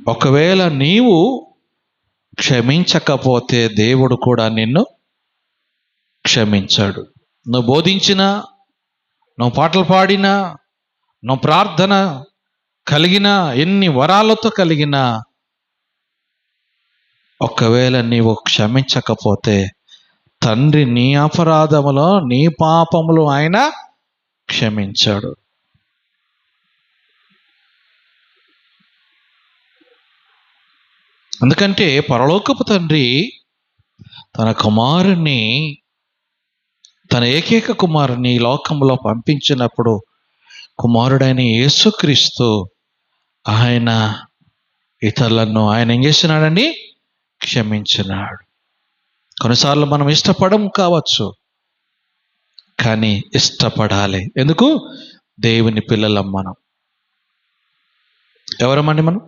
ఒకవేళ నీవు క్షమించకపోతే దేవుడు కూడా నిన్ను క్షమించాడు. నువ్వు బోధించినా, నువ్వు పాటలు పాడినా, నువ్వు ప్రార్థన కలిగినా, ఎన్ని వరాలతో కలిగినా, ఒకవేళ నీవు క్షమించకపోతే తండ్రి నీ అపరాధములో నీ పాపములు ఆయన క్షమించాడు. ఎందుకంటే పరలోకపు తండ్రి తన కుమారుని, తన ఏకైక కుమారుని ఈ లోకంలో పంపించినప్పుడు కుమారుడైన యేసుక్రీస్తు ఆయన ఇతరులను ఆయన ఏం చేసినాడండి? క్షమించినాడు. కొన్నిసార్లు మనం ఇష్టపడం కావచ్చు, కానీ ఇష్టపడాలి. ఎందుకు? దేవుని పిల్లలం మనం. ఎవరమండి మనం?